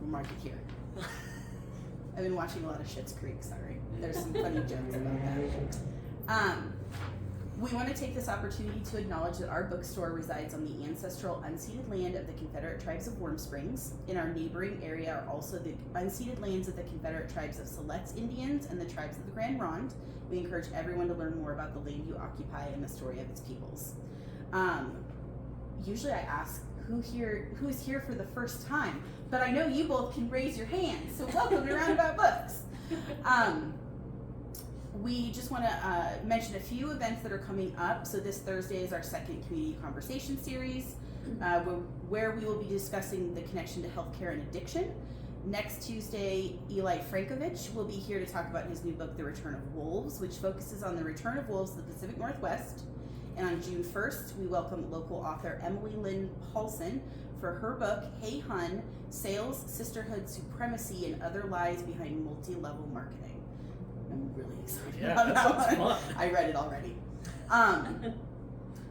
mark it here. I've been watching a lot of Schitt's Creek, sorry. There's some funny jokes about that. We want to take this opportunity to acknowledge that our bookstore resides on the ancestral unceded land of the Confederate Tribes of Warm Springs. In our neighboring area are also the unceded lands of the Confederate Tribes of Siletz Indians and the tribes of the Grand Ronde. We encourage everyone to learn more about the land you occupy and the story of its peoples. Usually I ask who's here for the first time, but I know you both can raise your hands, so welcome to Roundabout Books. We just want to mention a few events that are coming up. So this Thursday is our second community conversation series, where we will be discussing the connection to healthcare and addiction. Next Tuesday, Eli Frankovich will be here to talk about his new book, The Return of Wolves, which focuses on the return of wolves to the Pacific Northwest. And on June 1st, we welcome local author Emily Lynn Paulson for her book, Hey Hun, Sales, Sisterhood, Supremacy, and Other Lies Behind Multi-Level Marketing. I'm really excited about that one. Fun. I read it already.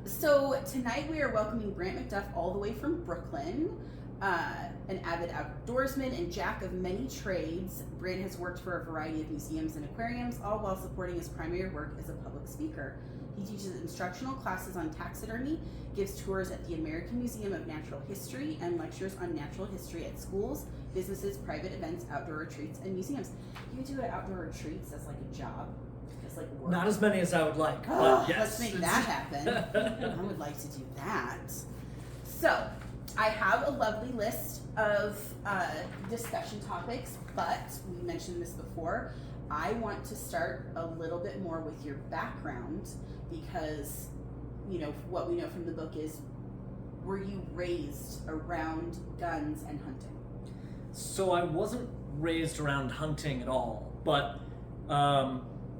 So tonight we are welcoming Brant MacDuff all the way from Brooklyn, an avid outdoorsman and jack of many trades. Brant has worked for a variety of museums and aquariums, all while supporting his primary work as a public speaker. He teaches instructional classes on taxidermy, gives tours at the American Museum of Natural History, and lectures on natural history at schools, businesses, private events, outdoor retreats, and museums. You do outdoor retreats as like a job? As like work? Not as many as I would like, but yes. Let's make that happen. I would like to do that. So, I have a lovely list of discussion topics, but we mentioned this before. I want to start a little bit more with your background because, you know, what we know from the book is, were you raised around guns and hunting? So I wasn't raised around hunting at all, but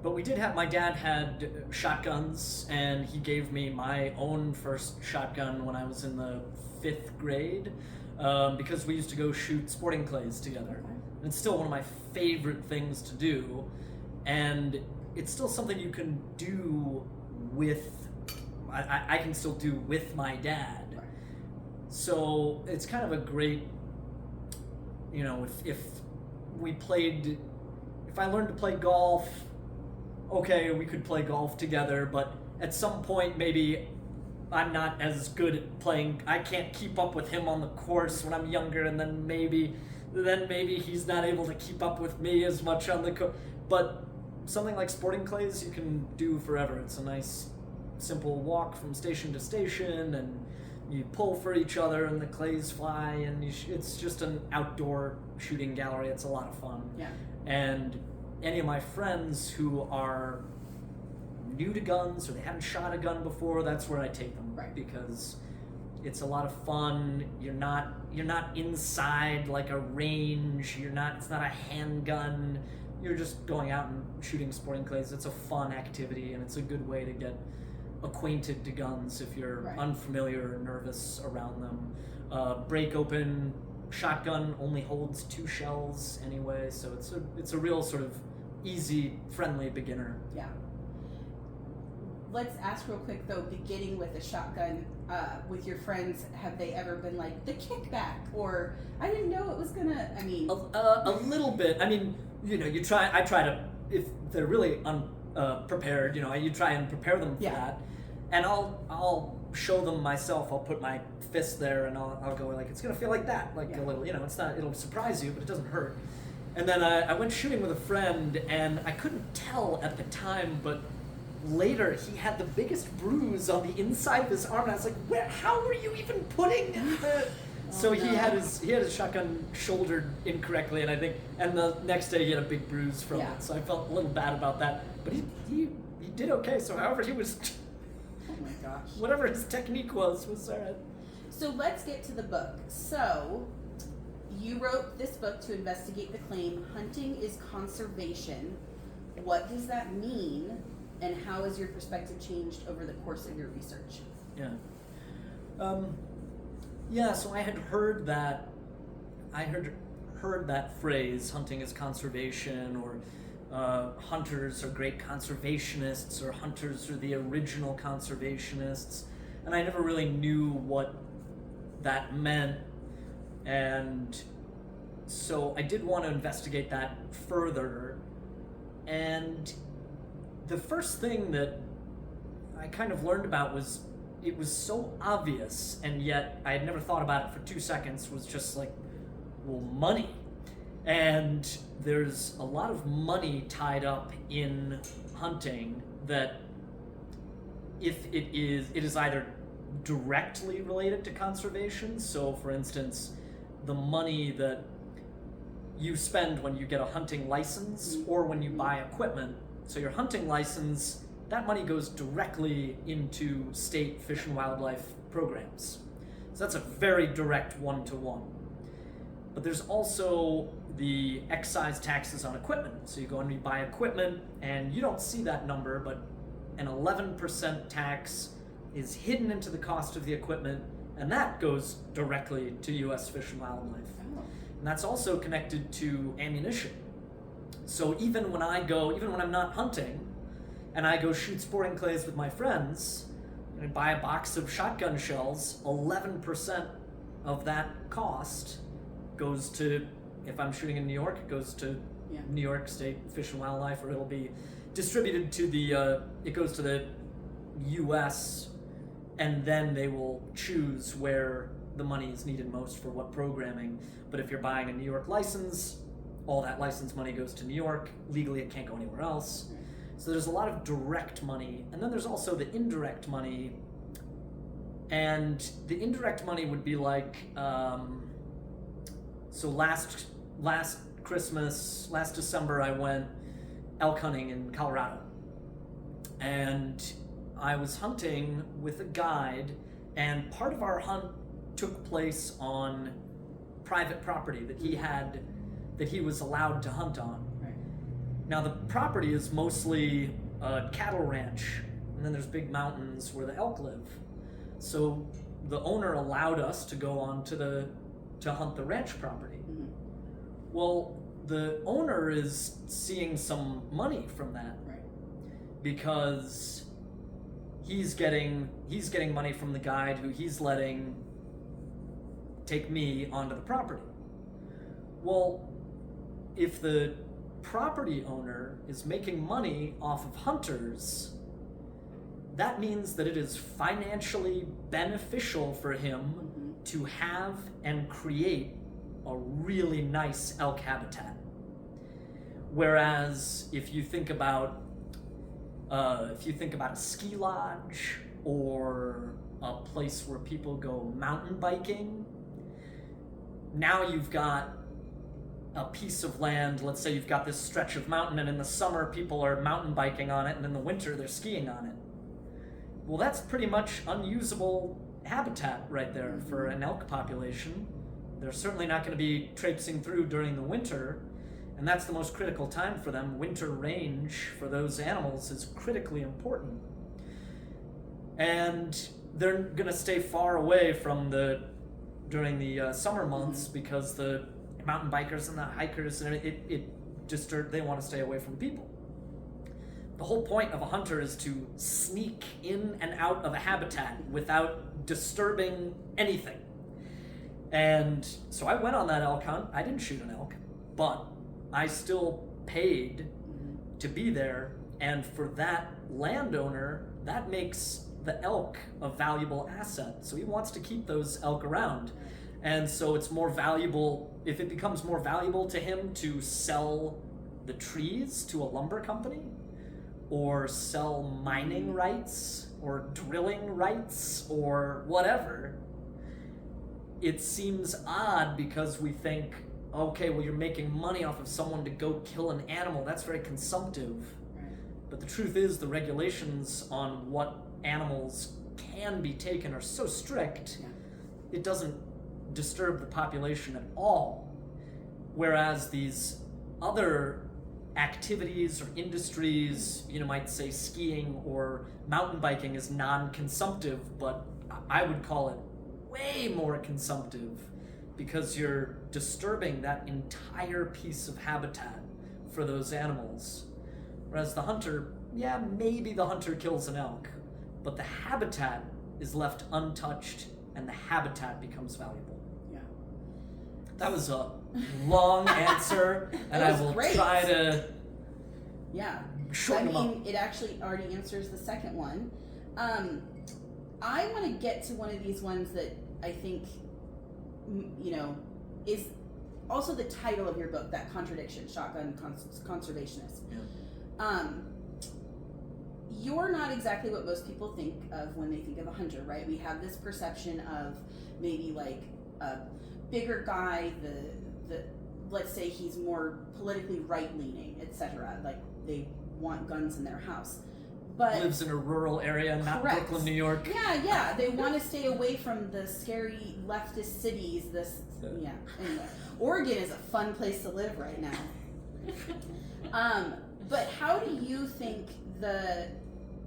we did have, my dad had shotguns, and he gave me my own first shotgun when I was in the 5th grade, because we used to go shoot sporting clays together. Okay. And it's still one of my favorite things to do, and it's still something you can do with, I can still do with my dad. Right. So it's kind of a great, you know, if I learned to play golf, okay, we could play golf together, but at some point maybe I'm not as good at playing, I can't keep up with him on the course when I'm younger, and then maybe he's not able to keep up with me as much on the course. But something like sporting clays you can do forever. It's a nice, simple walk from station to station, and you pull for each other, and the clays fly, and it's just an outdoor shooting gallery. It's a lot of fun. Yeah. And any of my friends who are new to guns or they haven't shot a gun before, that's where I take them. Right. Because it's a lot of fun. You're not inside like a range. It's not a handgun. You're just going out and shooting sporting clays. It's a fun activity, and it's a good way to get acquainted to guns if you're right. unfamiliar or nervous around them. Break open shotgun only holds 2 shells anyway, so it's a real sort of easy, friendly beginner. Yeah. Let's ask real quick though, beginning with a shotgun, with your friends, have they ever been like, the kickback, or I didn't know it was gonna, I mean... A little bit. I mean, you know, I try to, if they're really unprepared, you know, you try and prepare them for that. And I'll show them myself. I'll put my fist there, and I'll go like, it's gonna feel like that, like a little, you know, it's not, it'll surprise you, but it doesn't hurt. And then I went shooting with a friend, and I couldn't tell at the time, but later he had the biggest bruise on the inside of his arm, and I was like, how were you even putting the... So he had his shotgun shouldered incorrectly, and the next day he had a big bruise from it. So I felt a little bad about that, but he did okay. So however he was, oh my gosh, whatever his technique was all right. So let's get to the book. So you wrote this book to investigate the claim, hunting is conservation. What does that mean, and how has your perspective changed over the course of your research? So I had heard that. Heard that phrase, hunting is conservation, or hunters are great conservationists, or hunters are the original conservationists, and I never really knew what that meant. And so I did want to investigate that further, and the first thing that I kind of learned about was it was so obvious, and yet I had never thought about it for 2 seconds, was just like, well, money. And there's a lot of money tied up in hunting that if it is either directly related to conservation. So for instance, the money that you spend when you get a hunting license or when you buy equipment. So your hunting license, that money goes directly into state fish and wildlife programs. So that's a very direct one-to-one. But there's also the excise taxes on equipment. So you go and you buy equipment, and you don't see that number, but an 11% tax is hidden into the cost of the equipment, and that goes directly to U.S. Fish and Wildlife. Oh. And that's also connected to ammunition. So even when I'm not hunting, and I go shoot sporting clays with my friends, and I buy a box of shotgun shells, 11% of that cost goes to, if I'm shooting in New York, it goes to New York State Fish and Wildlife, or it'll be distributed to it goes to the U.S., and then they will choose where the money is needed most for what programming. But if you're buying a New York license, all that license money goes to New York. Legally, it can't go anywhere else. So there's a lot of direct money, and then there's also the indirect money. And the indirect money would be like, so last December, I went elk hunting in Colorado, and I was hunting with a guide, and part of our hunt took place on private property that he was allowed to hunt on. Right. Now the property is mostly a cattle ranch, and then there's big mountains where the elk live. So the owner allowed us to go on to hunt the ranch property. Mm-hmm. Well, the owner is seeing some money from that, Right. because he's getting money from the guide who he's letting take me onto the property. Well, if the property owner is making money off of hunters, that means that it is financially beneficial for him to have and create a really nice elk habitat. Whereas if you think about a ski lodge or a place where people go mountain biking, now you've got a piece of land. Let's say you've got this stretch of mountain, and in the summer people are mountain biking on it, and in the winter they're skiing on it. Well, that's pretty much unusable habitat right there for an elk population. They're certainly not going to be traipsing through during the winter, and that's the most critical time for them. Winter range for those animals is critically important. And they're going to stay far away from during the summer months, because the mountain bikers and the hikers, and they want to stay away from people. The whole point of a hunter is to sneak in and out of a habitat without disturbing anything. And so I went on that elk hunt. I didn't shoot an elk, but I still paid to be there. And for that landowner, that makes the elk a valuable asset. So he wants to keep those elk around. And so it's more valuable, if it becomes more valuable to him to sell the trees to a lumber company, or sell mining rights, or drilling rights, or whatever, it seems odd, because we think, okay, well, you're making money off of someone to go kill an animal. That's very consumptive. Right. But the truth is, the regulations on what animals can be taken are so strict, it doesn't disturb the population at all. Whereas these other activities or industries, might say skiing or mountain biking is non-consumptive, but I would call it way more consumptive, because you're disturbing that entire piece of habitat for those animals. Whereas the hunter, maybe the hunter kills an elk, but the habitat is left untouched, and the habitat becomes valuable. Yeah. That was a long answer, and I will try to shorten them up. It actually already answers the second one. I want to get to one of these ones that I think, is also the title of your book, that contradiction, Shotgun Conservationist. Yeah. You're not exactly what most people think of when they think of a hunter, right? We have this perception of maybe like a bigger guy, the let's say he's more politically right-leaning, etc. Like they want guns in their house. But lives in a rural area, not Brooklyn, New York. Yeah. They want to stay away from the scary leftist cities. Anyway, Oregon is a fun place to live right now. But how do you think the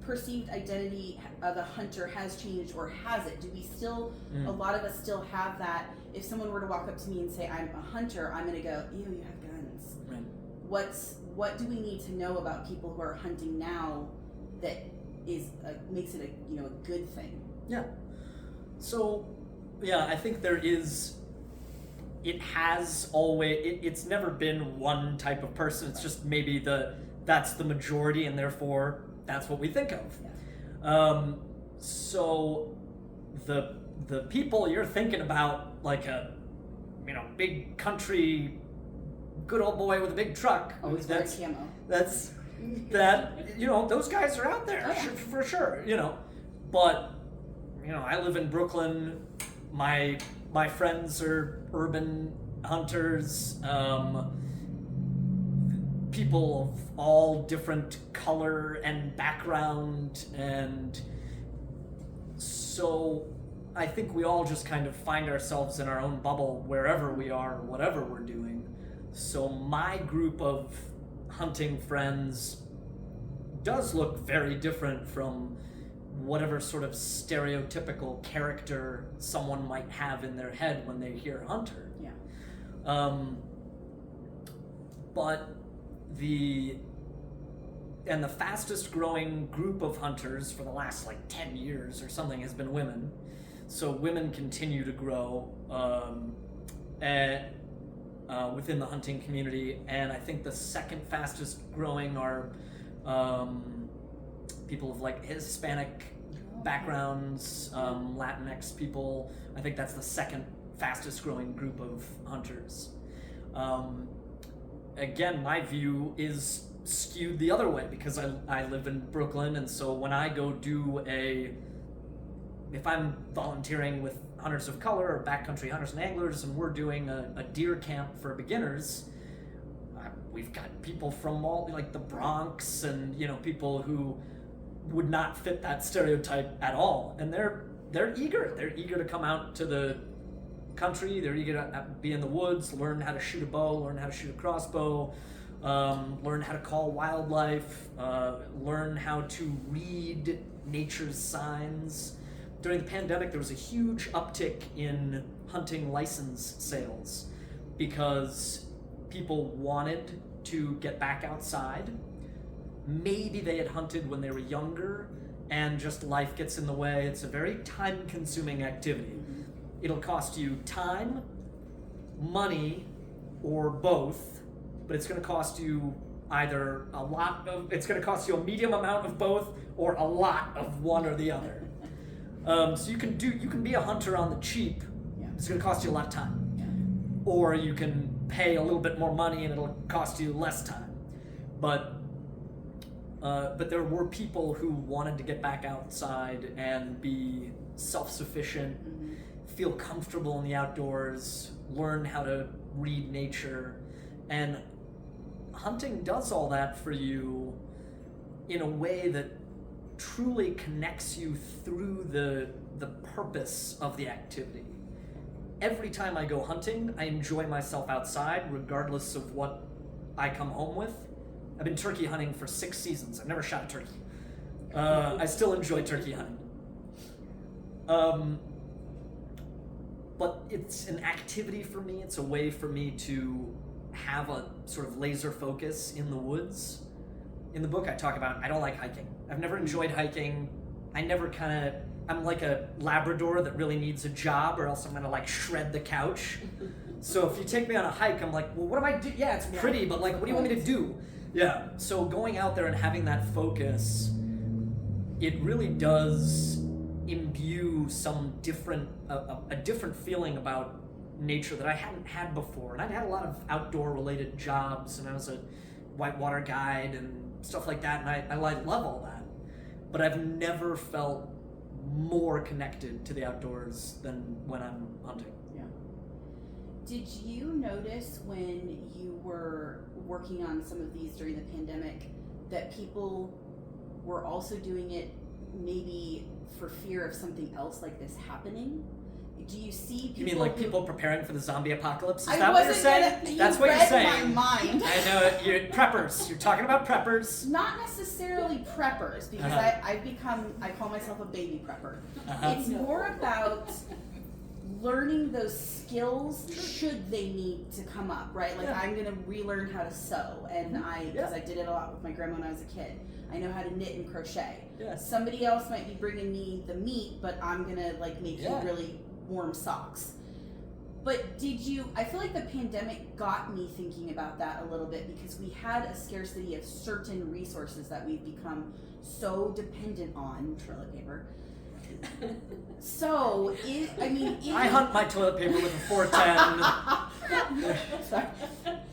perceived identity of a hunter has changed, or has it? Do we still, a lot of us still have that? If someone were to walk up to me and say, I'm a hunter, I'm going to go, ew, you have guns. Right. What do we need to know about people who are hunting now that makes it a good thing? Yeah. So, I think there is. It has always. It's never been one type of person. It's just maybe that's the majority, and therefore that's what we think of. Yeah. So, the people you're thinking about, like a, big country, good old boy with a big truck. Always wear camo. That's. Those guys are out there for sure, but I live in Brooklyn. My friends are urban hunters, people of all different color and background, and so I think we all just kind of find ourselves in our own bubble wherever we are, whatever we're doing. So my group of hunting friends does look very different from whatever sort of stereotypical character someone might have in their head when they hear hunter. Yeah. But the fastest growing group of hunters for the last 10 years or something has been women. So women continue to grow within the hunting community, and I think the second fastest growing are people of Hispanic backgrounds, Latinx people. I think that's the second fastest growing group of hunters. Again, my view is skewed the other way because I live in Brooklyn, and so when I go if I'm volunteering with hunters of color or backcountry hunters and anglers, and we're doing a deer camp for beginners, we've got people from all the Bronx and people who would not fit that stereotype at all, and they're eager to come out to the country. They're eager to be in the woods, learn how to shoot a bow, learn how to shoot a crossbow, learn how to call wildlife, learn how to read nature's signs. During the pandemic, there was a huge uptick in hunting license sales because people wanted to get back outside. Maybe they had hunted when they were younger and just life gets in the way. It's a very time-consuming activity. Mm-hmm. It'll cost you time, money, or both, but it's going to cost you either it's going to cost you a medium amount of both or a lot of one or the other. So you can be a hunter on the cheap. Yeah. It's going to cost you a lot of time. Yeah. Or you can pay a little bit more money and it'll cost you less time. But there were people who wanted to get back outside and be self-sufficient, feel comfortable in the outdoors, learn how to read nature, and hunting does all that for you in a way that truly connects you through the purpose of the activity. Every time I go hunting, I enjoy myself outside, regardless of what I come home with. I've been turkey hunting for 6 seasons. I've never shot a turkey. I still enjoy turkey hunting. But it's an activity for me. It's a way for me to have a sort of laser focus in the woods. In the book, I talk about I don't like hiking. I've never enjoyed hiking. I'm like a Labrador that really needs a job, or else I'm gonna shred the couch. So if you take me on a hike, I'm like, well, what do I do? Yeah, it's pretty, but like, what do you want me to do? Yeah. So going out there and having that focus, it really does imbue some different, a different feeling about nature that I hadn't had before. And I'd had a lot of outdoor related jobs, and I was a whitewater guide and stuff like that, and I love all that. But I've never felt more connected to the outdoors than when I'm hunting. Yeah. Did you notice when you were working on some of these during the pandemic that people were also doing it maybe for fear of something else like this happening? Do you see people? You mean like people preparing for the zombie apocalypse? Is I that what you're saying? That's what you're saying. read my mind. I know, you're preppers. You're talking about preppers. Not necessarily preppers, because I call myself a baby prepper. It's more about learning those skills should they need to come up, right? Like I'm gonna relearn how to sew, and because I did it a lot with my grandma when I was a kid. I know how to knit and crochet. Yes. Somebody else might be bringing me the meat, but I'm gonna like make you really warm socks. But I feel like the pandemic got me thinking about that a little bit, because we had a scarcity of certain resources that we've become so dependent on, toilet paper. So, I hunt my toilet paper with a 410. Sorry.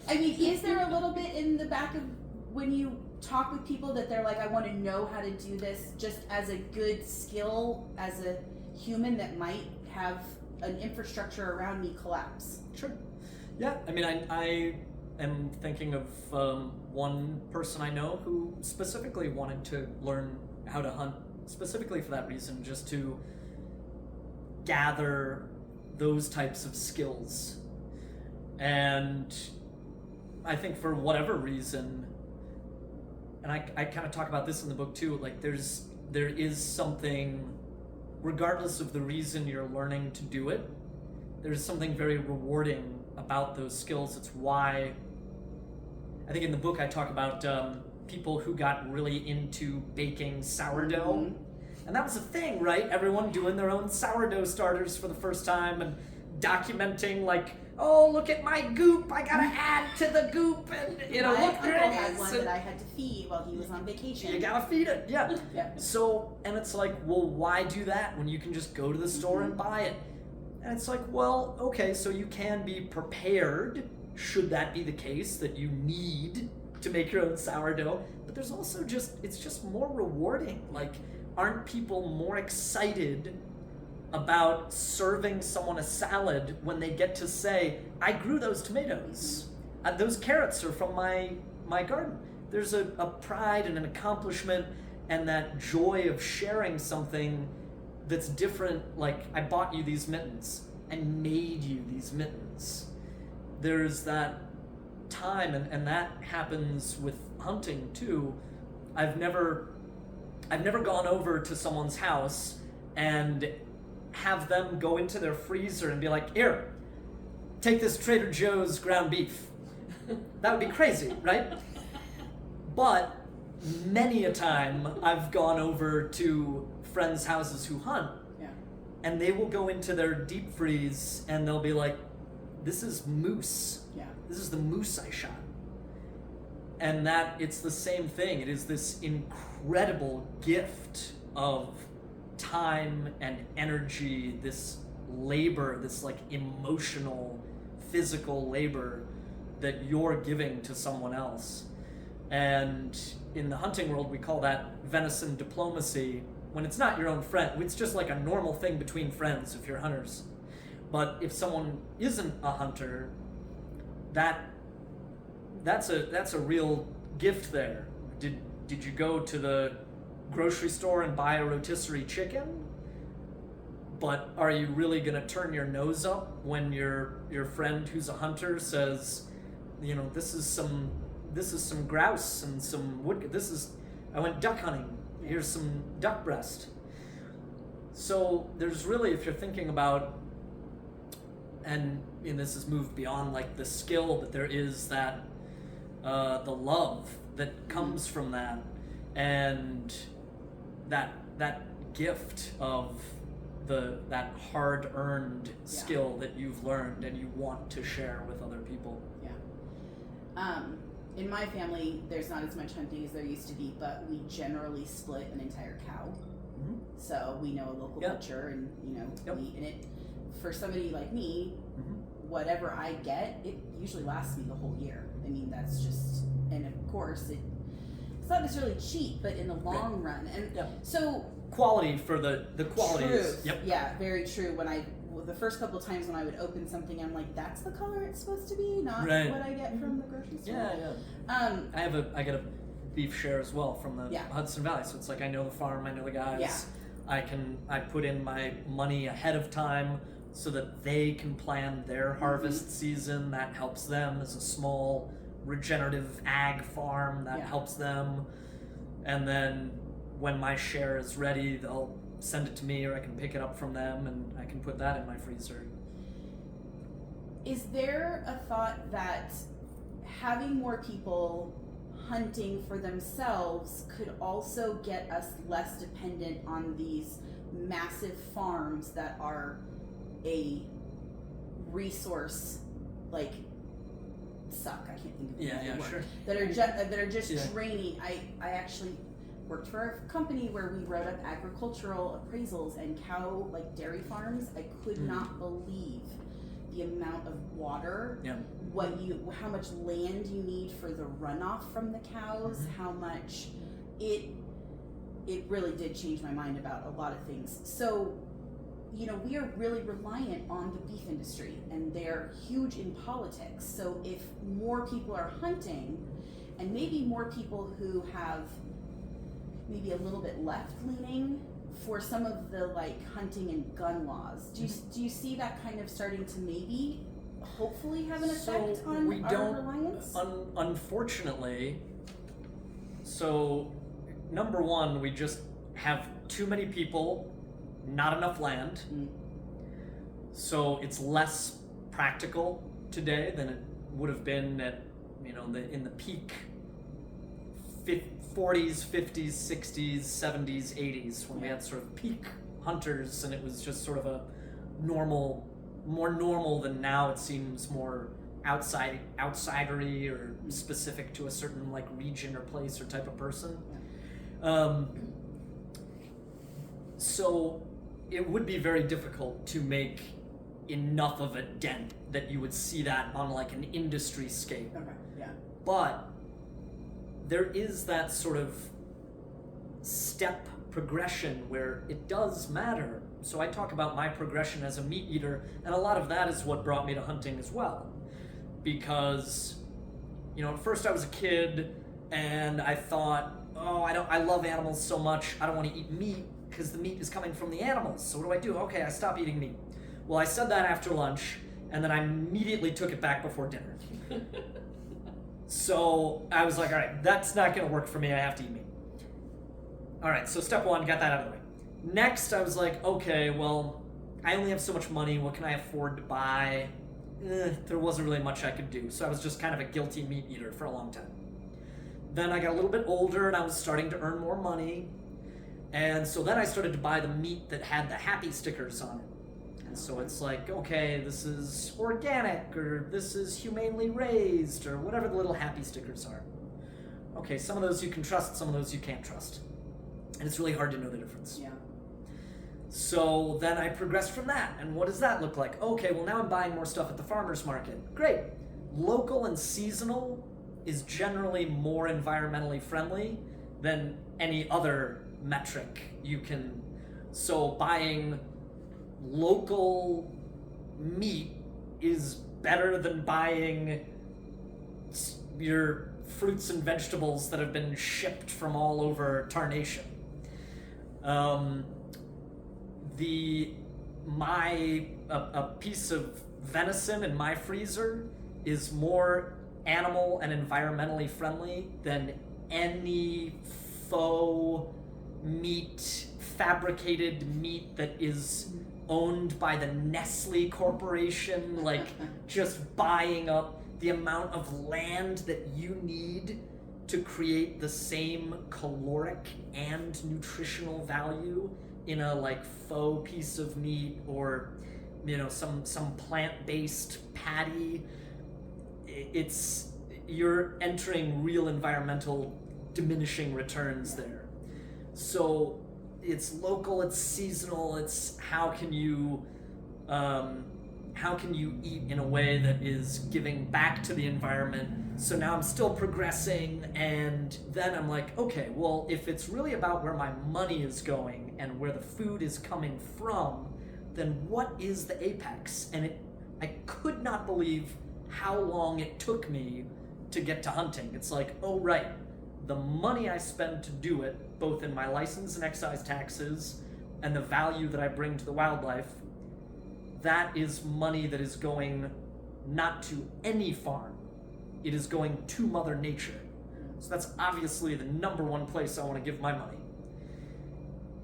I mean, is there a little bit in the back of when you talk with people that they're like, I want to know how to do this just as a good skill as a human that might have an infrastructure around me collapse? Sure. Yeah, I mean, I am thinking of one person I know who specifically wanted to learn how to hunt specifically for that reason, just to gather those types of skills. And I think for whatever reason, and I kind of talk about this in the book too, like there is something, regardless of the reason you're learning to do it, there's something very rewarding about those skills. It's why I think in the book I talk about people who got really into baking sourdough. Mm-hmm. And that was a thing, right? Everyone doing their own sourdough starters for the first time and documenting like, oh, look at my goop, I gotta add to the goop, and look, there it is. I had one that I had to feed while he was on vacation. You gotta feed it, yeah. So, and it's like, well, why do that when you can just go to the store and buy it? And it's like, well, okay, so you can be prepared, should that be the case, that you need to make your own sourdough, but there's also it's just more rewarding. Like, aren't people more excited about serving someone a salad when they get to say, I grew those tomatoes. Those carrots are from my garden. There's a pride and an accomplishment and that joy of sharing something that's different. Like, I bought you these mittens. I made you these mittens. There's that time, and that happens with hunting too. I've never gone over to someone's house and have them go into their freezer and be like, here, take this Trader Joe's ground beef. That would be crazy, right? But many a time I've gone over to friends' houses who hunt, and they will go into their deep freeze and they'll be like, this is moose. This is the moose I shot. And that it's the same thing. It is this incredible gift of time and energy, this labor, this like emotional, physical labor that you're giving to someone else. And in the hunting world, we call that venison diplomacy, when it's not your own friend. It's just like a normal thing between friends if you're hunters. But if someone isn't a hunter, that's a real gift there. Did you go to the grocery store and buy a rotisserie chicken? But are you really gonna turn your nose up when your friend who's a hunter says, this is some grouse and some wood. I went duck hunting. Here's some duck breast. So there's really, if you're thinking about, and this has moved beyond like the skill, but there is that the love that comes from that, and that gift of that hard-earned skill that you've learned and you want to share with other people. Yeah. In my family, there's not as much hunting as there used to be, but we generally split an entire cow. Mm-hmm. So we know a local butcher, and meat. And it, for somebody like me, whatever I get, it usually lasts me the whole year. I mean, that's just, and of course, it's not necessarily cheap, but in the long run. And so quality for the quality. Truth. Yeah, very true. The first couple of times when I would open something, I'm like, that's the color it's supposed to be, not what I get from the grocery store. I get a beef share as well from the Hudson Valley, so it's like I know the farm, I know the guys. I put in my money ahead of time so that they can plan their harvest season. That helps them as a small regenerative ag farm. That helps them. And then when my share is ready, they'll send it to me, or I can pick it up from them, and I can put that in my freezer. Is there a thought that having more people hunting for themselves could also get us less dependent on these massive farms that are a resource, like suck? I can't think of the word. Sure. That are just draining. I actually worked for a company where we wrote up agricultural appraisals and dairy farms. I could not believe the amount of water, how much land you need for the runoff from the cows, how much it really did change my mind about a lot of things. So, we are really reliant on the beef industry, and they're huge in politics. So if more people are hunting, and maybe more people who have maybe a little bit left leaning for some of the hunting and gun laws. Do you see that kind of starting to maybe hopefully have an effect on our reliance? Unfortunately, so number one, we just have too many people, not enough land. So it's less practical today than it would have been at in the peak 40s, 50s, 60s, 70s, 80s, when we had sort of peak hunters, and it was just sort of a more normal than now. It seems more outsidery or specific to a certain region or place or type of person. So it would be very difficult to make enough of a dent that you would see that on an industry scale. But there is that sort of step progression where it does matter. So I talk about my progression as a meat eater, and a lot of that is what brought me to hunting as well. Because, at first I was a kid, and I thought, I love animals so much, I don't want to eat meat, because the meat is coming from the animals. So what do? Okay, I stop eating meat. Well, I said that after lunch, and then I immediately took it back before dinner. So I was like, all right, that's not going to work for me. I have to eat meat. All right, so step one, got that out of the way. Next, I was like, okay, well, I only have so much money. What can I afford to buy? There wasn't really much I could do. So I was just kind of a guilty meat eater for a long time. Then I got a little bit older, and I was starting to earn more money. And so then I started to buy the meat that had the happy stickers on it. So it's like, okay, this is organic, or this is humanely raised, or whatever the little happy stickers are. Okay, some of those you can trust, some of those you can't trust. And it's really hard to know the difference. Yeah. So then I progressed from that, and what does that look like? Okay, well now I'm buying more stuff at the farmer's market. Great. Local and seasonal is generally more environmentally friendly than any other metric you can. So buying local meat is better than buying your fruits and vegetables that have been shipped from all over tarnation. A piece of venison in my freezer is more animal and environmentally friendly than any faux meat, fabricated meat that is owned by the Nestle Corporation, just buying up the amount of land that you need to create the same caloric and nutritional value in a like faux piece of meat or, you know, some plant-based patty. You're entering real environmental diminishing returns there. So it's local, it's seasonal, it's how can you eat in a way that is giving back to the environment. So now I'm still progressing, and then I'm like, okay, well, if it's really about where my money is going and where the food is coming from, then what is the apex? And I could not believe how long it took me to get to hunting. It's like, oh right, the money I spend to do it, both in my license and excise taxes and the value that I bring to the wildlife, that is money that is going not to any farm. It is going to Mother Nature. So that's obviously the number one place I want to give my money.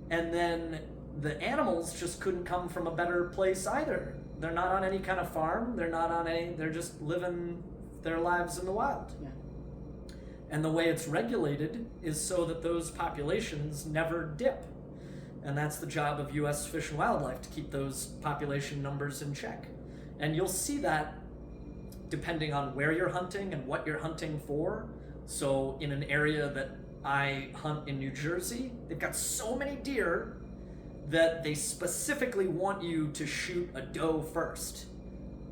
And then the animals just couldn't come from a better place either. They're not on any kind of farm. They're just living their lives in the wild. Yeah. And the way it's regulated is so that those populations never dip. And that's the job of U.S. Fish and Wildlife, to keep those population numbers in check. And you'll see that depending on where you're hunting and what you're hunting for. So in an area that I hunt in New Jersey, they've got so many deer that they specifically want you to shoot a doe first.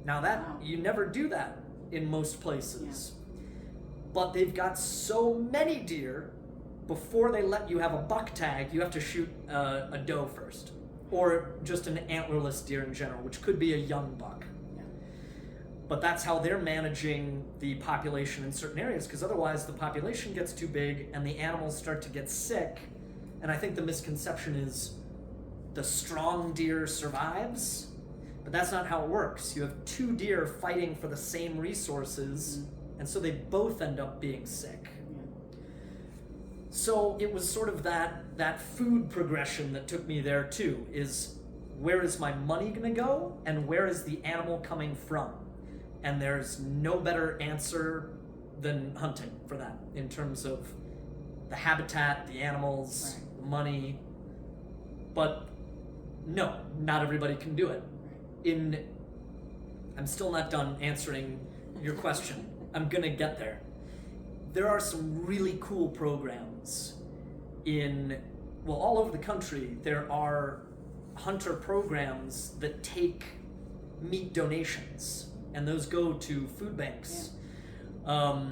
Now you never do that in most places. Yeah. But they've got so many deer, before they let you have a buck tag, you have to shoot a doe first. Or just an antlerless deer in general, which could be a young buck. Yeah. But that's how they're managing the population in certain areas, because otherwise the population gets too big and the animals start to get sick. And I think the misconception is the strong deer survives, but that's not how it works. You have two deer fighting for the same resources, and so they both end up being sick. So it was sort of that food progression that took me there too, is where is my money gonna go and where is the animal coming from? And there's no better answer than hunting for that, in terms of the habitat, the animals, right, the money. But no, not everybody can do it. I'm still not done answering your question. I'm gonna get there. There are some really cool programs all over the country. There are hunter programs that take meat donations, and those go to food banks. Yeah.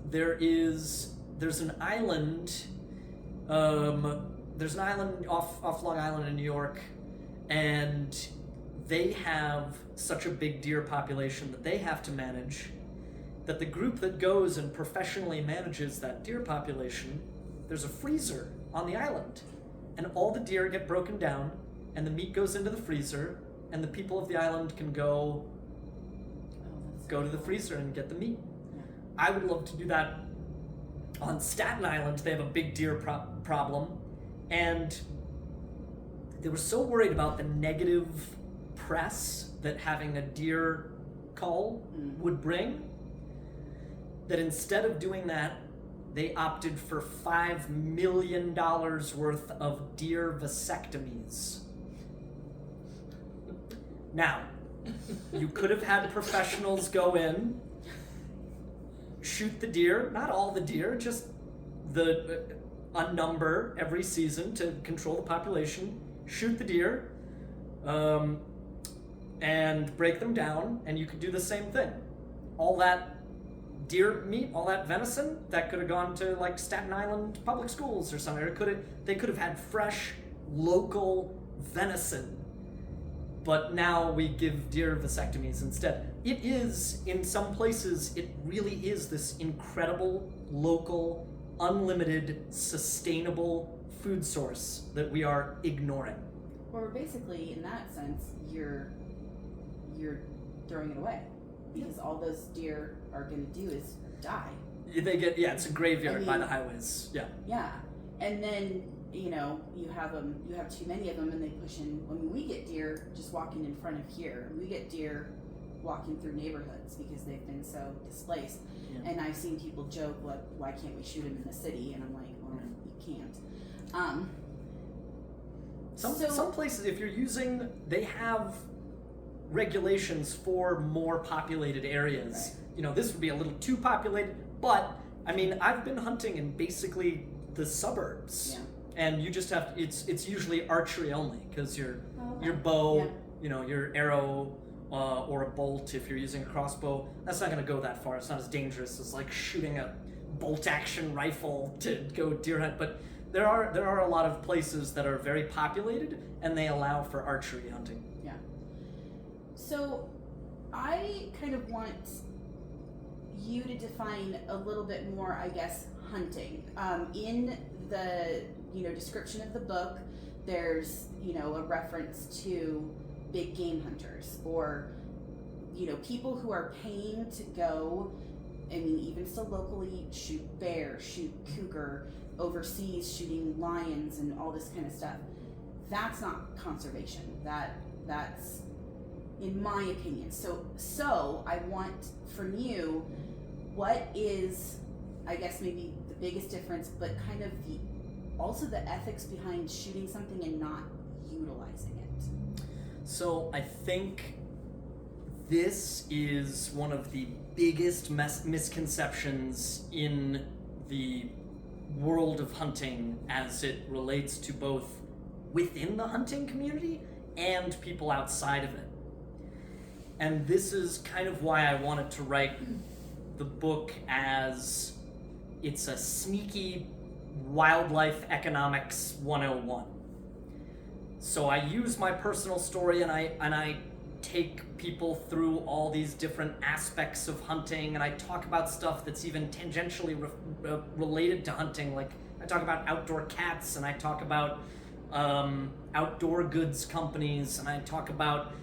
There's an island, off Long Island in New York, and they have such a big deer population that they have to manage, that the group that goes and professionally manages that deer population, there's a freezer on the island, and all the deer get broken down, and the meat goes into the freezer, and the people of the island can go to the freezer and get the meat. Yeah. I would love to do that on Staten Island. They have a big deer problem, and they were so worried about the negative press that having a deer cull would bring, that instead of doing that, they opted for $5 million worth of deer vasectomies. Now, you could have had professionals go in, shoot the deer, not all the deer, just a number every season to control the population, shoot the deer, and break them down, and you could do the same thing. All that deer meat, all that venison, that could have gone to like Staten Island public schools or something. They could have had fresh, local venison. But now we give deer vasectomies instead. It is, in some places, it really is this incredible, local, unlimited, sustainable food source that we are ignoring. Or basically, in that sense, you're throwing it away, because all those deer are going to do is die. It's a graveyard by the highways. Yeah, and then you have too many of them, and they push in. We get deer just walking in front of here. We get deer walking through neighborhoods because they've been so displaced. Yeah. And I've seen people joke, why can't we shoot them in the city? And I'm like, well, you can't. Some places, if you're using, they have regulations for more populated areas. Right. You know, this would be a little too populated, but I mean, I've been hunting in basically the suburbs. Yeah. And you just have, it's usually archery only, because your bow, Yeah. you know, your arrow, or a bolt, if you're using a crossbow, that's not going to go that far. It's not as dangerous as like shooting a bolt action rifle to go deer hunt. But there are a lot of places that are very populated, and they allow for archery hunting. Yeah. So I kind of want you to define a little bit more, I guess, hunting. In the description of the book, there's a reference to big game hunters, or people who are paying to go, I mean, even still locally, shoot bear, shoot cougar, overseas shooting lions and all this kind of stuff. That's not conservation. That's in my opinion. So I want from you, what is, I guess, maybe the biggest difference, but kind of also the ethics behind shooting something and not utilizing it. So I think this is one of the biggest misconceptions in the world of hunting, as it relates to both within the hunting community and people outside of it. And this is kind of why I wanted to write the book, as it's a sneaky wildlife economics 101. So I use my personal story, and I take people through all these different aspects of hunting, and I talk about stuff that's even tangentially related to hunting. Like, I talk about outdoor cats, and I talk about outdoor goods companies, and I talk about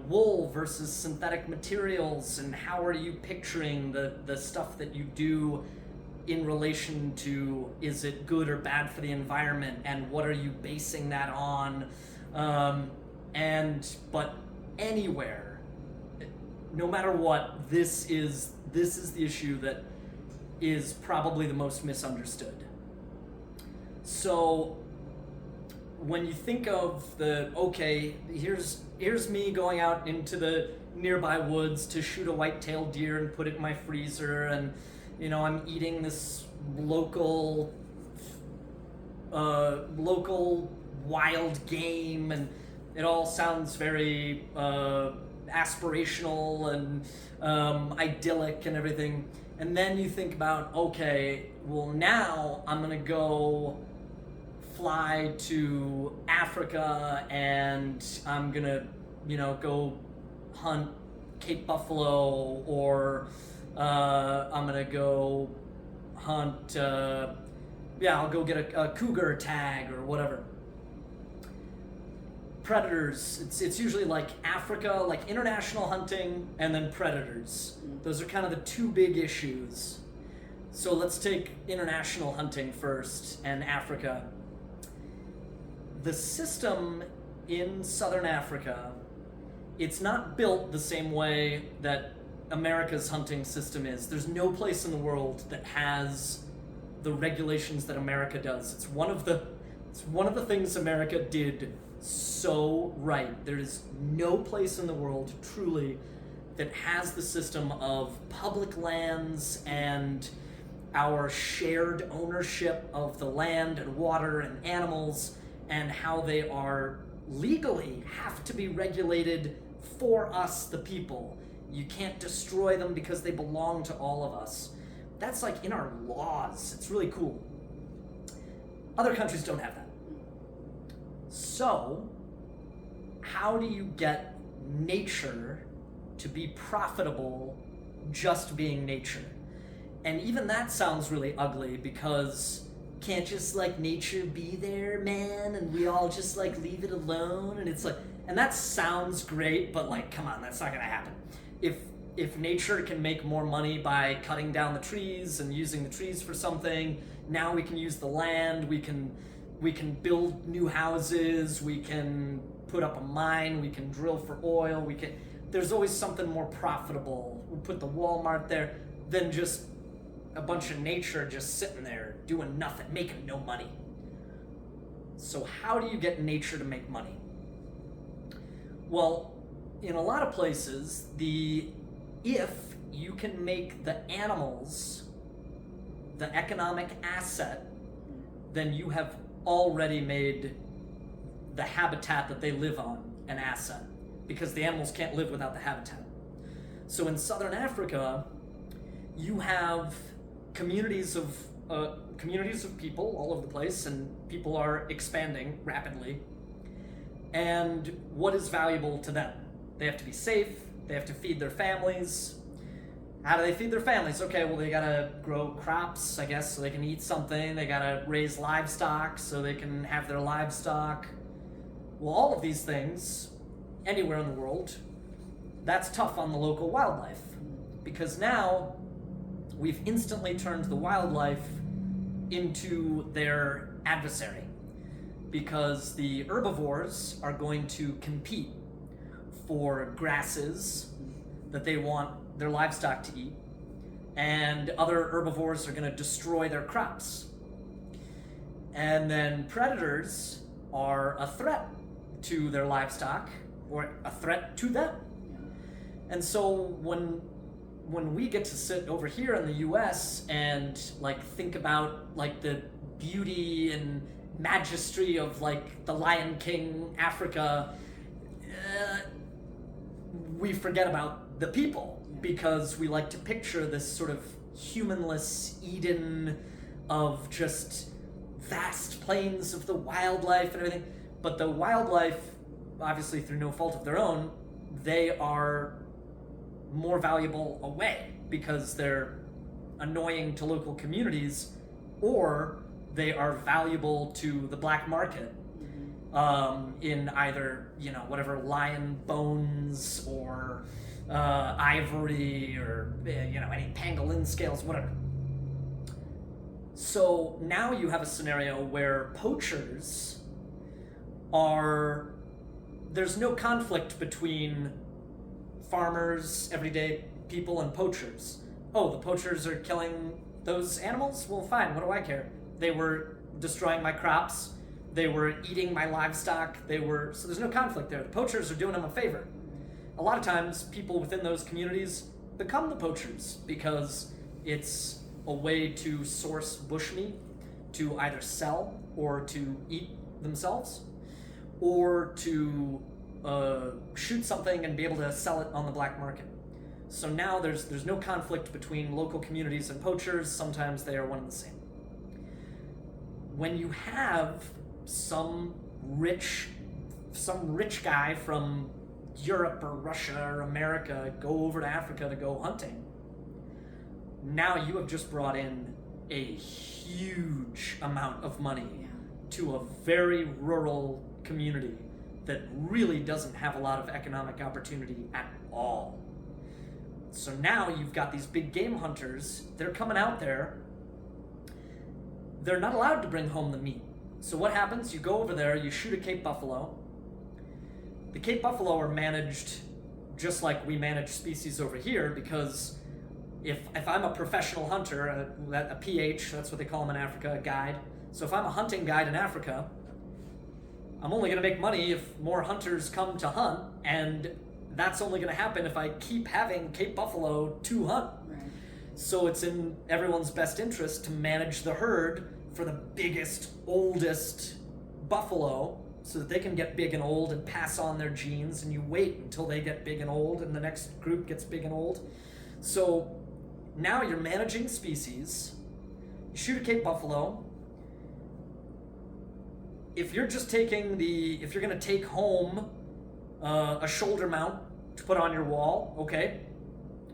wool versus synthetic materials, and how are you picturing the stuff that you do in relation to, is it good or bad for the environment, and what are you basing that on? But anywhere, no matter what, this is the issue that is probably the most misunderstood. So when you think of here's me going out into the nearby woods to shoot a white-tailed deer and put it in my freezer, and I'm eating this local wild game, and it all sounds very aspirational and idyllic and everything. And then you think about, now I'm gonna go fly to Africa, and I'm gonna go hunt Cape buffalo, or I'm gonna go hunt, I'll go get a cougar tag or whatever. Predators, it's usually like Africa, like international hunting, and then predators. Those are kind of the two big issues. So let's take international hunting first, and Africa. The system in southern Africa, it's not built the same way that America's hunting system is. There's no place in the world that has the regulations that America does. It's one of the things America did so right. There is no place in the world truly that has the system of public lands and our shared ownership of the land and water and animals, and how they are legally have to be regulated for us, the people. You can't destroy them because they belong to all of us. That's like in our laws. It's really cool. Other countries don't have that. So, how do you get nature to be profitable just being nature? And even that sounds really ugly, because can't just like nature be there, man, and we all just like leave it alone? And it's like, and that sounds great, but like, come on, that's not gonna happen. If nature can make more money by cutting down the trees and using the trees for something, now we can use the land, we can build new houses, we can put up a mine, we can drill for oil, there's always something more profitable. We put the Walmart there than just a bunch of nature just sitting there doing nothing, making no money. So how do you get nature to make money? Well, in a lot of places, if you can make the animals the economic asset, then you have already made the habitat that they live on an asset, because the animals can't live without the habitat. So in southern Africa, you have communities of people all over the place, and people are expanding rapidly. And what is valuable to them? They have to be safe, they have to feed their families. How do they feed their families? Okay, well, they gotta grow crops, I guess, so they can eat something. They gotta raise livestock so they can have their livestock. Well, all of these things, anywhere in the world, that's tough on the local wildlife, because now we've instantly turned the wildlife into their adversary, because the herbivores are going to compete for grasses that they want their livestock to eat, and other herbivores are going to destroy their crops. And then predators are a threat to their livestock, or a threat to them. And so when we get to sit over here in the US and like think about like the beauty and majesty of like the Lion King Africa, we forget about the people, because we like to picture this sort of humanless Eden of just vast plains of the wildlife and everything. But the wildlife, obviously through no fault of their own, they are more valuable away, because they're annoying to local communities, or they are valuable to the black market, in either, whatever, lion bones or ivory, or any pangolin scales, whatever. So now you have a scenario where poachers there's no conflict between farmers, everyday people, and poachers. Oh, the poachers are killing those animals? Well, fine, what do I care? They were destroying my crops, they were eating my livestock, so there's no conflict there. The poachers are doing them a favor. A lot of times, people within those communities become the poachers, because it's a way to source bushmeat to either sell or to eat themselves, or to shoot something and be able to sell it on the black market. So now there's no conflict between local communities and poachers. Sometimes they are one and the same. When you have some rich guy from Europe or Russia or America go over to Africa to go hunting, now you have just brought in a huge amount of money to a very rural community that really doesn't have a lot of economic opportunity at all. So now you've got these big game hunters, they're coming out there, they're not allowed to bring home the meat. So what happens? You go over there, you shoot a Cape buffalo. The Cape buffalo are managed just like we manage species over here, because if I'm a professional hunter, a PH, that's what they call them in Africa, a guide. So if I'm a hunting guide in Africa, I'm only going to make money if more hunters come to hunt, and that's only going to happen if I keep having Cape buffalo to hunt. Right. So it's in everyone's best interest to manage the herd for the biggest, oldest buffalo, so that they can get big and old and pass on their genes, and you wait until they get big and old and the next group gets big and old. So now you're managing species. You shoot a Cape buffalo. If you're going to take home a shoulder mount to put on your wall, okay,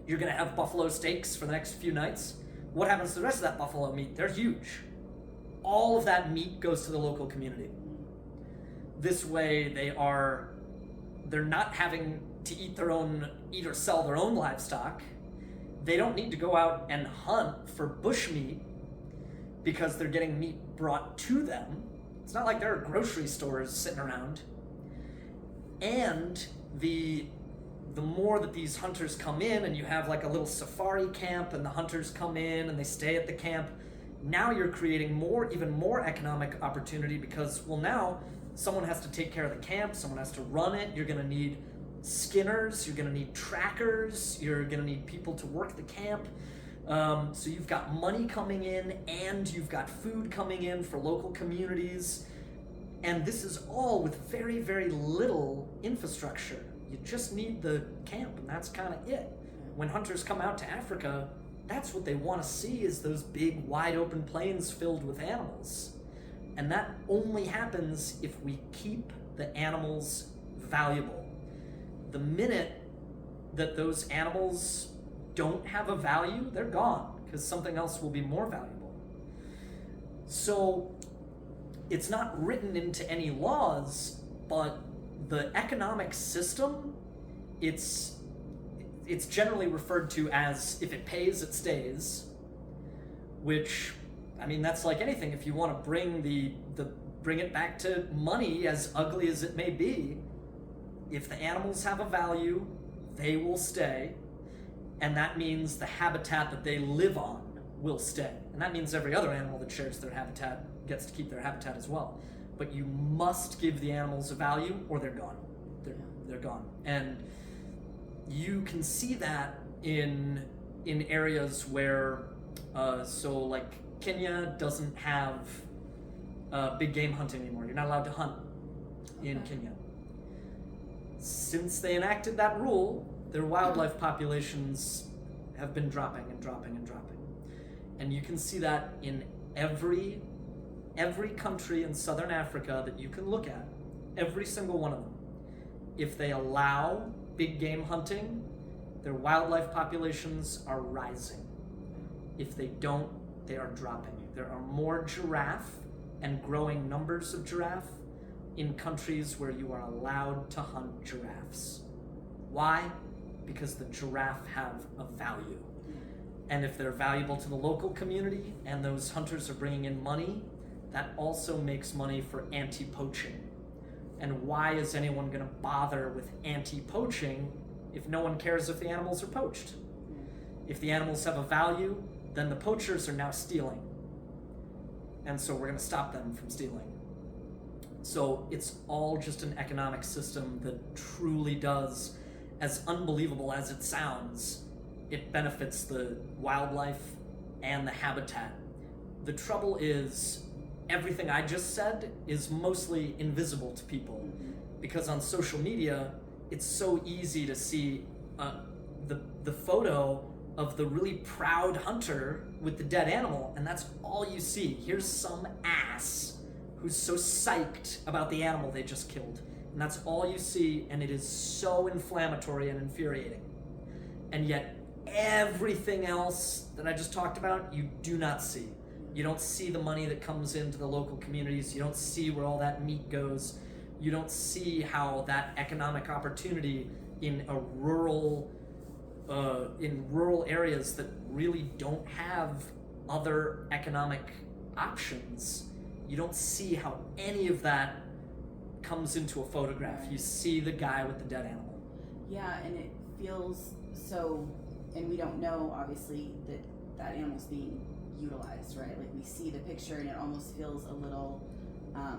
you're going to have buffalo steaks for the next few nights. What happens to the rest of that buffalo meat? They're huge. All of that meat goes to the local community. This way they're not having to eat or sell their own livestock. They don't need to go out and hunt for bush meat, because they're getting meat brought to them. It's not like there are grocery stores sitting around. And the more that these hunters come in, and you have like a little safari camp, and the hunters come in and they stay at the camp, now you're creating even more economic opportunity because, well, now someone has to take care of the camp, someone has to run it, you're going to need skinners, you're going to need trackers, you're going to need people to work the camp. So you've got money coming in and you've got food coming in for local communities. And this is all with very, very little infrastructure. You just need the camp, and that's kind of it. When hunters come out to Africa, that's what they want to see, is those big, wide open plains filled with animals. And that only happens if we keep the animals valuable. The minute that those animals don't have a value, they're gone, because something else will be more valuable. So it's not written into any laws, but the economic system, it's generally referred to as, if it pays, it stays, which, I mean, that's like anything. If you want to bring it back to money, as ugly as it may be, if the animals have a value, they will stay, and that means the habitat that they live on will stay. And that means every other animal that shares their habitat gets to keep their habitat as well. But you must give the animals a value or they're gone. They're gone. And you can see that in areas where, so like Kenya doesn't have big game hunting anymore. You're not allowed to hunt in Kenya. Since they enacted that rule, their wildlife populations have been dropping and dropping and dropping. And you can see that in every country in southern Africa that you can look at, every single one of them. If they allow big game hunting, their wildlife populations are rising. If they don't, they are dropping. There are more giraffe and growing numbers of giraffe in countries where you are allowed to hunt giraffes. Why? Because the giraffe have a value. And if they're valuable to the local community and those hunters are bringing in money, that also makes money for anti-poaching. And why is anyone going to bother with anti-poaching if no one cares if the animals are poached? If the animals have a value, then the poachers are now stealing. And so we're going to stop them from stealing. So it's all just an economic system that truly does, as unbelievable as it sounds, it benefits the wildlife and the habitat. The trouble is, everything I just said is mostly invisible to people, because on social media, it's so easy to see the photo of the really proud hunter with the dead animal, and that's all you see. Here's some ass who's so psyched about the animal they just killed, and that's all you see, and it is so inflammatory and infuriating. And yet, everything else that I just talked about, you do not see. You don't see the money that comes into the local communities. You don't see where all that meat goes. You don't see how that economic opportunity in rural areas that really don't have other economic options. You don't see how any of that comes into a photograph. You see the guy with the dead animal. Yeah, and it feels so, and we don't know, obviously, that animal's being utilized, right? Like, we see the picture and it almost feels a little, I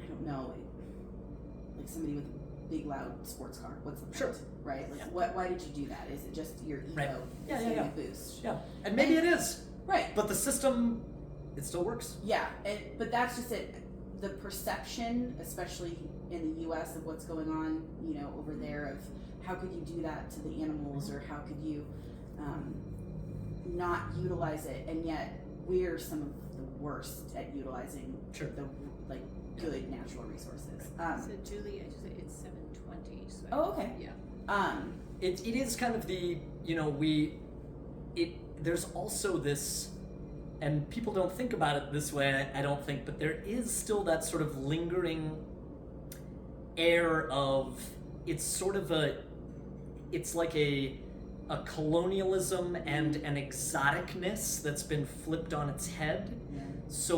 don't know, like somebody with a big loud sports car. What's the point? Sure. Right? Like, Yeah. why did you do that? Is it just your ego Right. is getting a boost? Yeah, and maybe it is. Right. But the system, it still works. Yeah, but that's just it. The perception, especially in the U.S., of what's going on, over there, of how could you do that to the animals, or how could you not utilize it, and yet we're some of the worst at utilizing Sure. the good natural resources. So Julie, I just said it's 7:20. So Oh, okay. Yeah. It is kind of the, there's also this, and people don't think about it this way, I don't think, but there is still that sort of lingering air of, it's sort of it's like a colonialism and an exoticness that's been flipped on its head. Yeah. So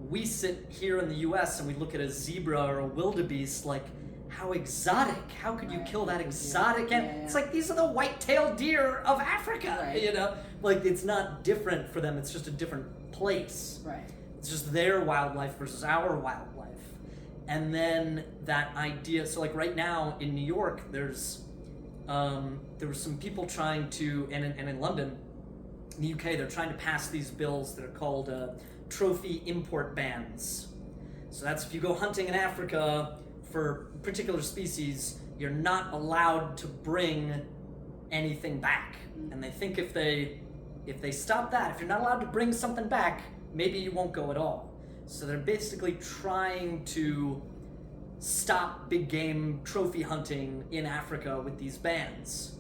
we sit here in the US and we look at a zebra or a wildebeest like, how exotic, how could you Right. kill that exotic? And Yeah. it's like, these are the white-tailed deer of Africa, Right. you know? Like, it's not different for them, it's just a different place. Right. It's just their wildlife versus our wildlife. And then that idea, so like right now in New York, there were some people trying to, and in London, in the UK, they're trying to pass these bills that are called trophy import bans. So that's if you go hunting in Africa for particular species, you're not allowed to bring anything back. And they think if they stop that, if you're not allowed to bring something back, maybe you won't go at all. So they're basically trying to stop big game trophy hunting in Africa with these bans.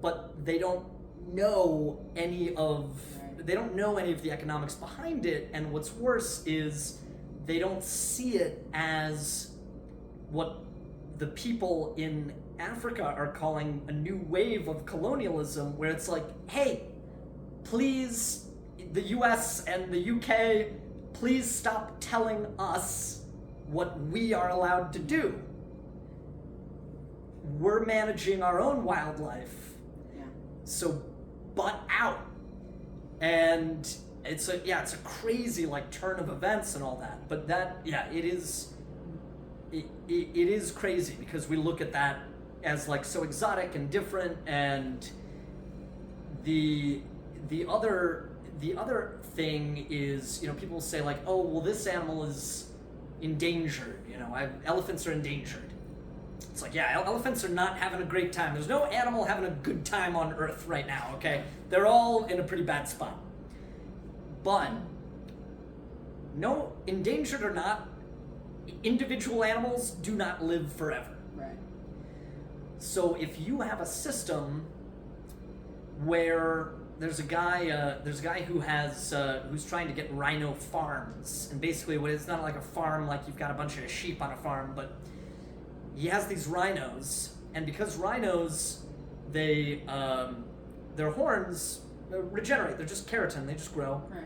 But they don't know any of the economics behind it, and what's worse is they don't see it as what the people in Africa are calling a new wave of colonialism, where it's like, hey, please, the US and the UK, please stop telling us what we are allowed to do. We're managing our own wildlife. Yeah. So butt out. And it's a crazy like turn of events and all that. But that, it is crazy because we look at that as like so exotic and different, and the other thing is, people say like, oh, well, this animal is endangered, elephants are endangered. It's like, yeah, elephants are not having a great time. There's no animal having a good time on Earth right now, okay? They're all in a pretty bad spot. But, no, endangered or not, individual animals do not live forever. Right. So if you have a system where there's a guy who's trying to get rhino farms, and basically it's not like a farm like you've got a bunch of sheep on a farm, but he has these rhinos, and because rhinos, their horns regenerate, they're just keratin, they just grow. Right.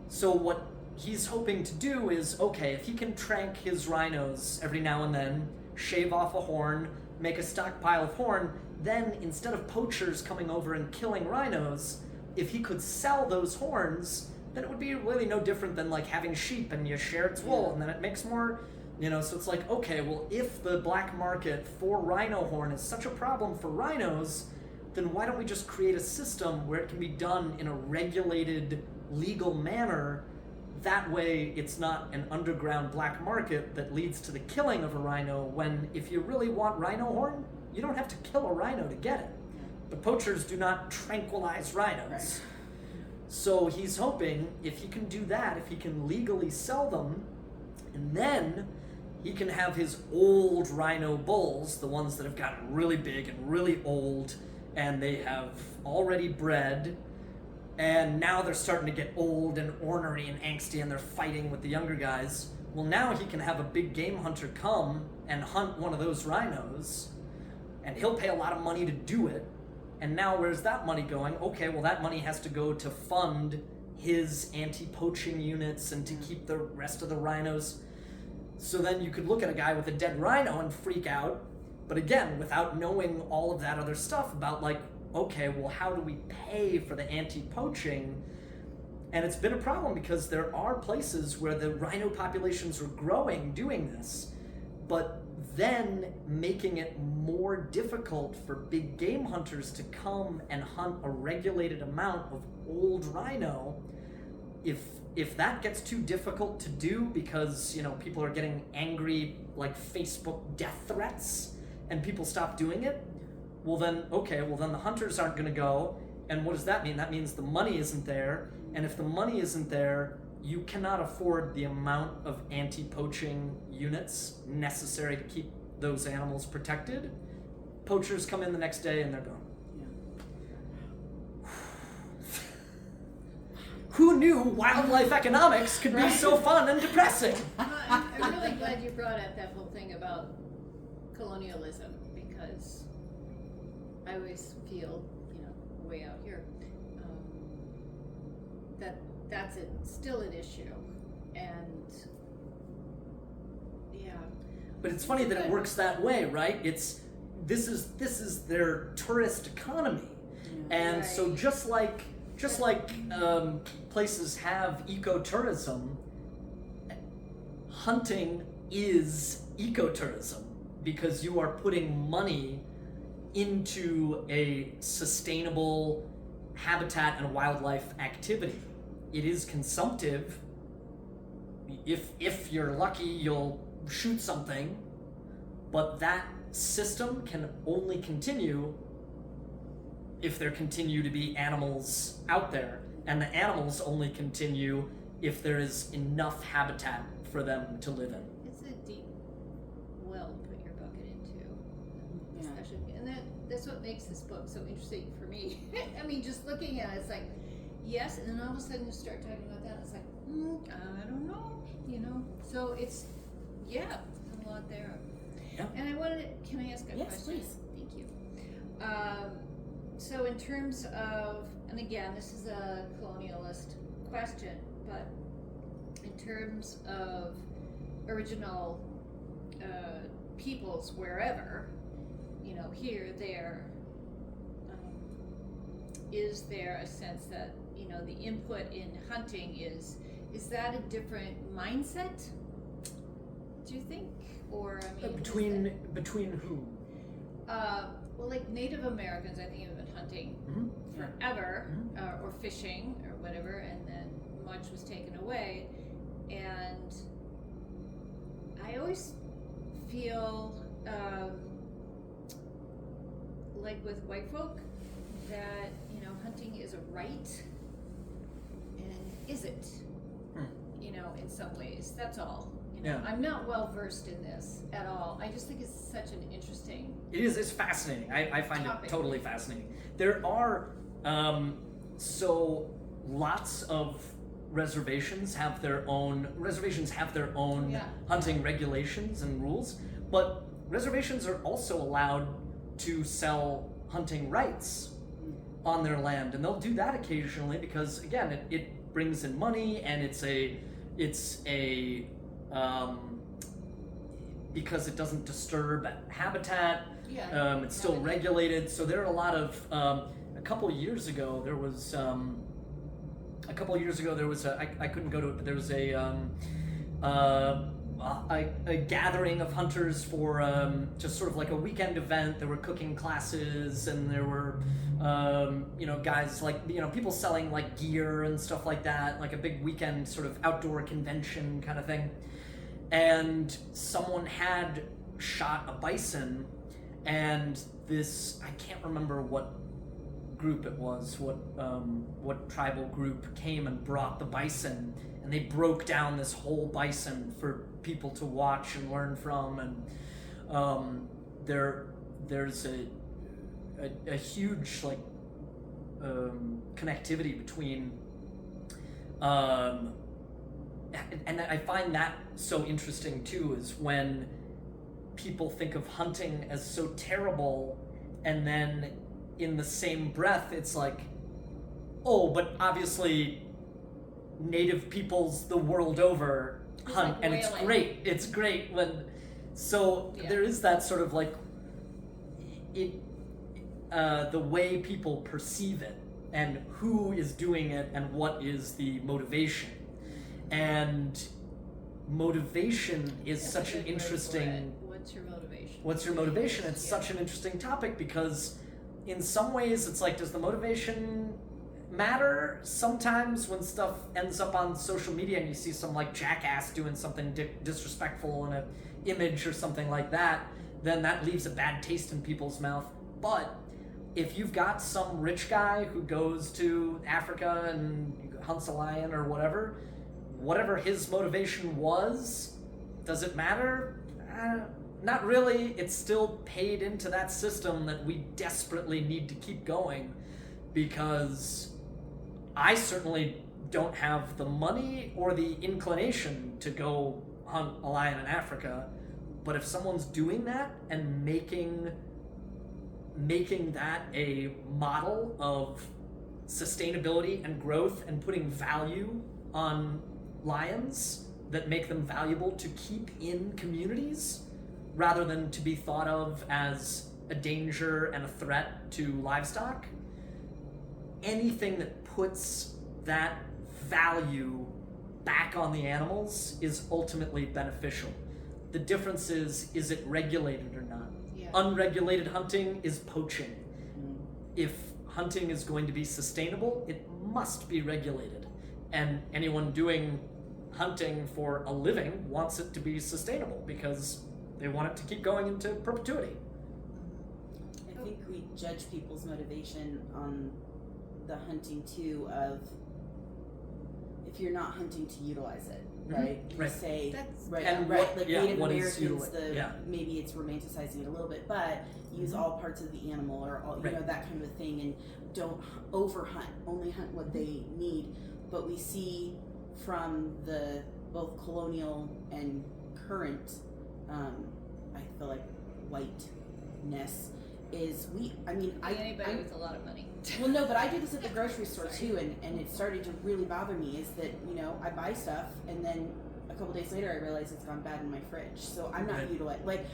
So what he's hoping to do is, okay, if he can trank his rhinos every now and then, shave off a horn, make a stockpile of horn, then instead of poachers coming over and killing rhinos, if he could sell those horns, then it would be really no different than like having sheep and you share its wool, and then it makes more, so it's like, okay, well, if the black market for rhino horn is such a problem for rhinos, then why don't we just create a system where it can be done in a regulated, legal manner? That way it's not an underground black market that leads to the killing of a rhino, when if you really want rhino horn, you don't have to kill a rhino to get it. But poachers do not tranquilize rhinos. Right. So he's hoping if he can do that, if he can legally sell them, and then he can have his old rhino bulls, the ones that have gotten really big and really old, and they have already bred, and now they're starting to get old and ornery and angsty, and they're fighting with the younger guys. Well, now he can have a big game hunter come and hunt one of those rhinos, and he'll pay a lot of money to do it. And now where's that money going? Okay, well, that money has to go to fund his anti-poaching units and to keep the rest of the rhinos. So then you could look at a guy with a dead rhino and freak out, but again, without knowing all of that other stuff about like, okay, well, how do we pay for the anti-poaching? And it's been a problem because there are places where the rhino populations are growing doing this, but then making it more difficult for big game hunters to come and hunt a regulated amount of old rhino. If that gets too difficult to do because, people are getting angry, like Facebook death threats, and people stop doing it, well then the hunters aren't gonna go, and what does that mean? That means the money isn't there, and if the money isn't there, you cannot afford the amount of anti-poaching units necessary to keep those animals protected. Poachers come in the next day and they're gone. Who knew wildlife economics could be so fun and depressing? I'm really glad you brought up that whole thing about colonialism, because I always feel, way out here, that's still an issue. And But it's funny that it works that way, right? This is their tourist economy, and so just like places have ecotourism, hunting is ecotourism because you are putting money into a sustainable habitat and wildlife activity. It is consumptive. If you're lucky, you'll shoot something, but that system can only continue if there continue to be animals out there, and the animals only continue if there is enough habitat for them to live in. It's a deep well to put your bucket into, Yeah. especially, and that's what makes this book so interesting for me. I mean, just looking at it, it's like, yes, and then all of a sudden you start talking about that, it's like, I don't know, you know. So it's, yeah, a lot there. Yeah. And can I ask a question? Yes, please. Thank you. So in terms of, and again, this is a colonialist question, but in terms of original peoples wherever, you know, here, there, is there a sense that, you know, the input in hunting is that a different mindset, do you think? Or, I mean, between who? well, like Native Americans, I think, have been hunting forever, or fishing or whatever, and then much was taken away. And I always feel like with white folk that, you know, hunting is a right, and is it? You know, in some ways, that's all. You know, I'm not well versed in this at all. I just think it's such an interesting. It's fascinating. I find topic. it totally fascinating. There are so lots of reservations have their own hunting regulations and rules, but reservations are also allowed to sell hunting rights on their land, and they'll do that occasionally because, again, it brings in money, and it's a because it doesn't disturb habitat. It's still regulated. So there are a lot of a couple years ago there was I couldn't go to it, but there was a gathering of hunters for just sort of like a weekend event. There were cooking classes, and there were guys like, people selling like gear and stuff like that, like a big weekend sort of outdoor convention kind of thing. And someone had shot a bison, and this, I can't remember what group it was, what tribal group came and brought the bison, and they broke down this whole bison for people to watch and learn from. And there's a huge like connectivity between and I find that so interesting too, is when people think of hunting as so terrible, and then in the same breath it's like, oh, but obviously native peoples the world over hunt, like, and whaling. It's great when, so there is that sort of like the way people perceive it, and who is doing it, and what is the motivation. And motivation is such an interesting... What's your motivation? What's your motivation? It's such an interesting topic, because in some ways it's like, does the motivation matter? Sometimes when stuff ends up on social media and you see some like jackass doing something disrespectful in an image or something like that, then that leaves a bad taste in people's mouth. But if you've got some rich guy who goes to Africa and hunts a lion or whatever his motivation was, does it matter? Not really. It's still paid into that system that we desperately need to keep going, because I certainly don't have the money or the inclination to go hunt a lion in Africa. But if someone's doing that and making that a model of sustainability and growth, and putting value on lions that make them valuable to keep in communities, rather than to be thought of as a danger and a threat to livestock, anything that puts that value back on the animals is ultimately beneficial. The difference is it regulated or not? Yeah. Unregulated hunting is poaching. If hunting is going to be sustainable, it must be regulated. And anyone doing hunting for a living wants it to be sustainable because they want it to keep going into perpetuity. I think we judge people's motivation on the hunting too of if you're not hunting to utilize it, right? You Right. say That's- right, And right, what- like yeah, Native what is Americans, yeah. maybe it's romanticizing it a little bit, but use all parts of the animal or all, Right. that kind of a thing, and don't over hunt, only hunt what they need. But we see from the both colonial and current, I feel like whiteness is Anybody I'm- with a lot of money. well, no, but I do this at the grocery store too, and it started to really bother me is that, I buy stuff and then a couple days later I realize it's gone bad in my fridge. So I'm not Right. utilizing, like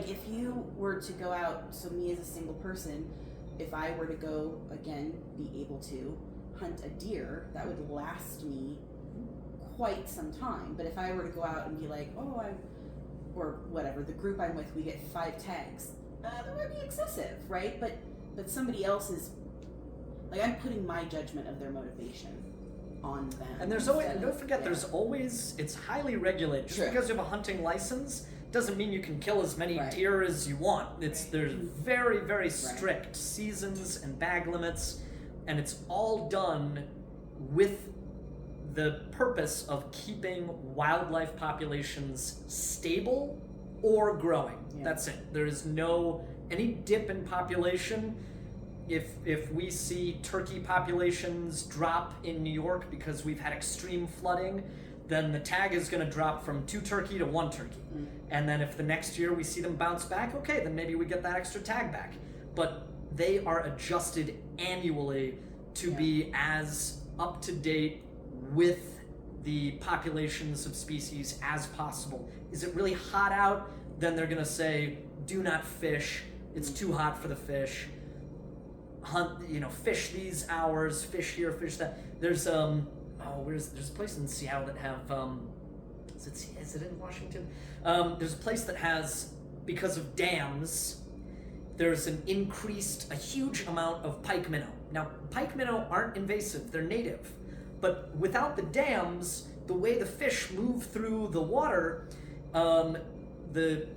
if you were to go out, so me as a single person, if I were to go, again, be able to hunt a deer, that would last me quite some time. But if I were to go out and be like, or whatever, the group I'm with, we get 5 tags, that might be excessive, right? But somebody else is, like, I'm putting my judgment of their motivation on them. And there's always, instead don't of- forget, yeah. there's always, it's highly regulated. Just Sure. because you have a hunting license doesn't mean you can kill as many Right. deer as you want. Right. There's very, very strict seasons and bag limits, and it's all done with the purpose of keeping wildlife populations stable or growing. Yeah. That's it. There is any dip in population. If we see turkey populations drop in New York because we've had extreme flooding, then the tag is going to drop from 2 turkey to 1 turkey. And then if the next year we see them bounce back, okay, then maybe we get that extra tag back. But they are adjusted annually to be as up to date with the populations of species as possible. Is it really hot out? Then they're going to say, do not fish. It's too hot for the fish. Hunt, fish these hours, fish here, fish that. There's there's a place in Seattle that have is it in Washington? There's a place that has, because of dams, there's a huge amount of pike minnow. Now, pike minnow aren't invasive, they're native. But without the dams, the way the fish move through the water, the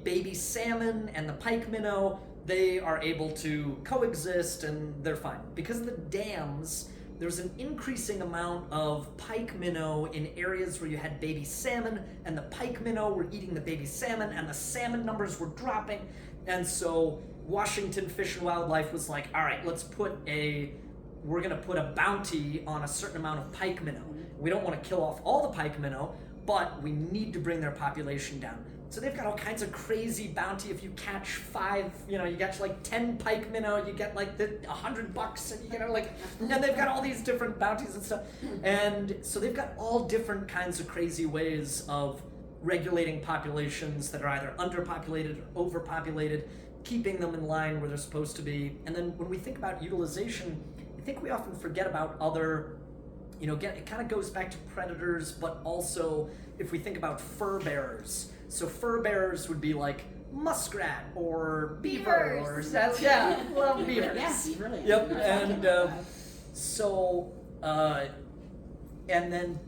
baby salmon and the pike minnow, they are able to coexist and they're fine. Because of the dams, there's an increasing amount of pike minnow in areas where you had baby salmon, and the pike minnow were eating the baby salmon, and the salmon numbers were dropping. And so Washington Fish and Wildlife was like, all right, we're gonna put a bounty on a certain amount of pike minnow. We don't want to kill off all the pike minnow, but we need to bring their population down. So they've got all kinds of crazy bounty. If you catch 5, you catch like 10 pike minnow, you get like $100, and you get and they've got all these different bounties and stuff. And so they've got all different kinds of crazy ways of regulating populations that are either underpopulated or overpopulated, keeping them in line where they're supposed to be. And then when we think about utilization, I think we often forget about other, it kind of goes back to predators, but also if we think about fur bearers. So fur bearers would be like muskrat or beaver or love beavers. Yeah, beaver. Yep, and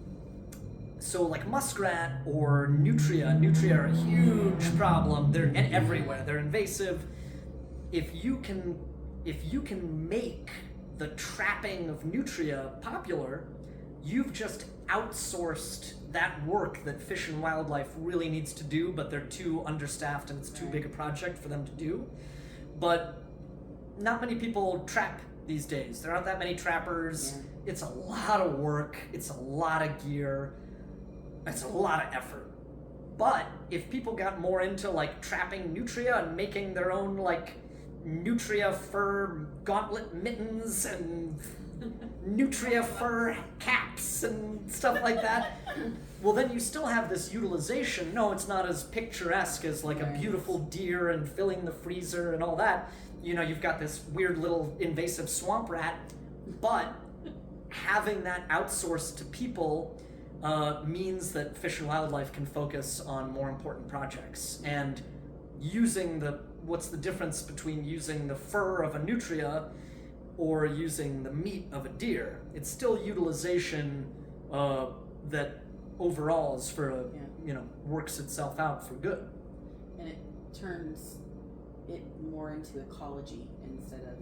so like muskrat or nutria are a huge problem. They're everywhere. They're invasive. If you can make the trapping of nutria popular, you've just outsourced that work that Fish and Wildlife really needs to do, but they're too understaffed and it's too big a project for them to do. But not many people trap these days. There aren't that many trappers. Yeah. It's a lot of work. It's a lot of gear. It's a lot of effort. But if people got more into like trapping nutria and making their own like nutria fur gauntlet mittens and nutria fur caps and stuff like that. Well, then you still have this utilization. No, it's not as picturesque as like a beautiful deer and filling the freezer and all that. You know, you've got this weird little invasive swamp rat, but having that outsourced to people means that Fish and Wildlife can focus on more important projects. And using what's the difference between using the fur of a nutria or using the meat of a deer? It's still utilization that overall is for works itself out for good. And it turns it more into ecology instead of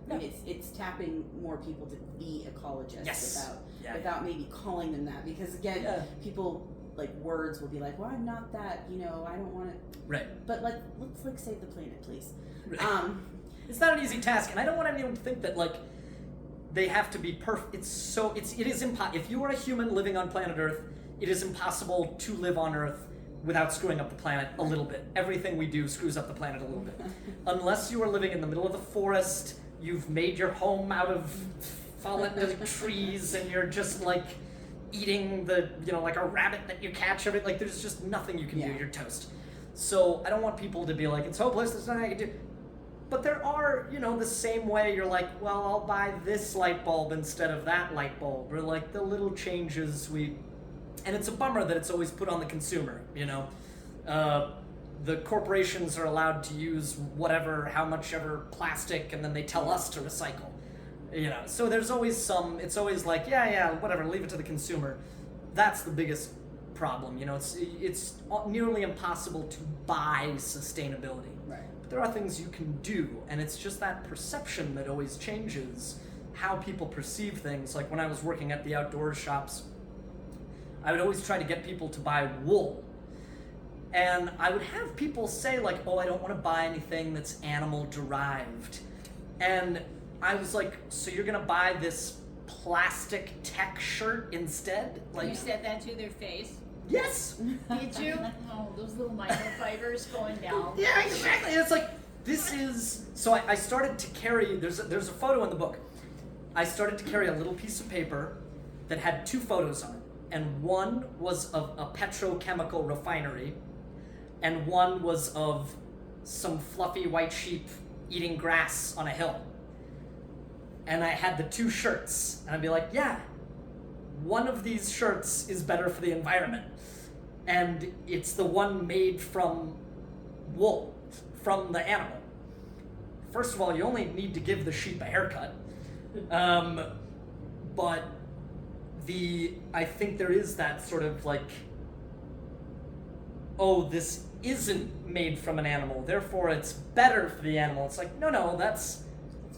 Yeah. it's tapping more people to be ecologists Yes. without maybe calling them that, because again people like words will be like, well, I'm not that, I don't want to, Right. but let's like save the planet, please. Right. It's not an easy task, and I don't want anyone to think that like they have to be perfect. It is impossible. If you are a human living on planet Earth, it is impossible to live on Earth without screwing up the planet a little bit. Everything we do screws up the planet a little bit. Unless you are living in the middle of the forest, you've made your home out of fallen trees, and you're just like eating like a rabbit that you catch of it. Like there's just nothing you can do. You're toast. So I don't want people to be like, it's hopeless, there's nothing I can do. But there are, the same way you're like, well, I'll buy this light bulb instead of that light bulb, or like the little changes and it's a bummer that it's always put on the consumer, The corporations are allowed to use how much ever plastic, and then they tell us to recycle, So there's always it's always like, whatever, leave it to the consumer. That's the biggest problem, it's nearly impossible to buy sustainability. Right. But there are things you can do, and it's just that perception that always changes how people perceive things. Like when I was working at the outdoor shops, I would always try to get people to buy wool. And I would have people say like, oh, I don't want to buy anything that's animal derived. And I was like, so you're going to buy this plastic tech shirt instead? Like, you said that to their face? Yes! Did you? Oh, those little microfibers going down. Yeah, exactly. And it's like, this is... So I started to carry... There's a photo in the book. I started to carry a little piece of paper that had 2 photos on it. And one was of a petrochemical refinery, and one was of some fluffy white sheep eating grass on a hill. And I had the 2 shirts, and I'd be like, yeah, one of these shirts is better for the environment. And it's the one made from wool, from the animal. First of all, you only need to give the sheep a haircut. But I think there is that sort of like, oh, this isn't made from an animal, therefore it's better for the animal. It's like, no,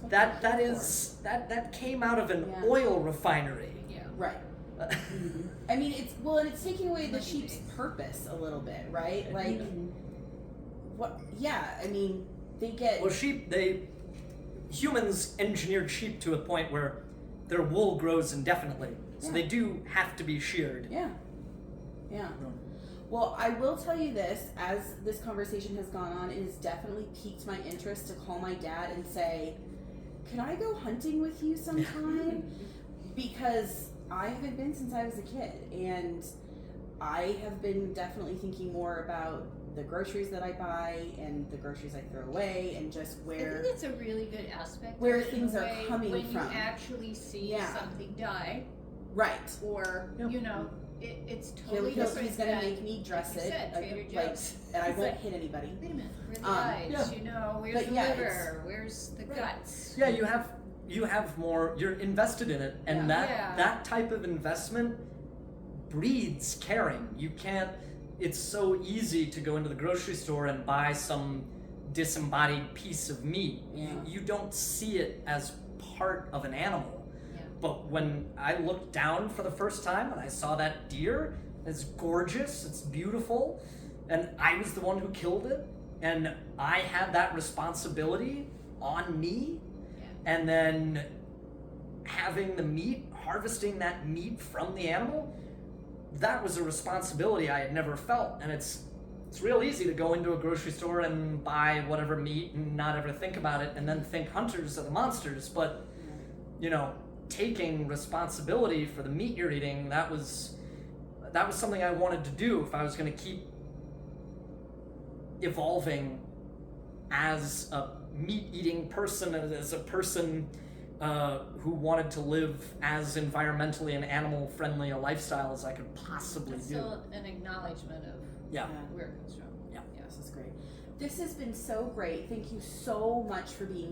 that came out of an oil refinery. Yeah. Right. I mean, it's taking away the sheep's purpose a little bit, right? Like, what? Yeah, I mean, they get... Well, humans engineered sheep to a point where their wool grows indefinitely, so they do have to be sheared. Yeah. Well, I will tell you this, as this conversation has gone on, it has definitely piqued my interest to call my dad and say, can I go hunting with you sometime? Because I haven't been since I was a kid, and I have been definitely thinking more about the groceries that I buy and the groceries I throw away, and just where... I think it's a really good aspect where of it, things in a are way, coming when from. you actually see something die. Right. Or, it's totally He's different gonna than, make me dress like you it, said, Trader Joe's. and I won't hit anybody. Wait a minute, where are the eyes? Where's but the yeah, liver? Where's the guts? Yeah, you have more, you're invested in it, and that type of investment breeds caring. You can't, it's so easy to go into the grocery store and buy some disembodied piece of meat. You don't see it as part of an animal. But when I looked down for the first time and I saw that deer, it's gorgeous, it's beautiful, and I was the one who killed it, and I had that responsibility on me, and then having the meat, harvesting that meat from the animal, that was a responsibility I had never felt, and it's real easy to go into a grocery store and buy whatever meat and not ever think about it and then think hunters are the monsters. But, you know, taking responsibility for the meat you're eating, that was something I wanted to do if I was going to keep evolving as a meat-eating person, as a person who wanted to live as environmentally and animal-friendly a lifestyle as I could possibly It's do. still an acknowledgement of where it comes from. This is great. This has been so great. Thank you so much for being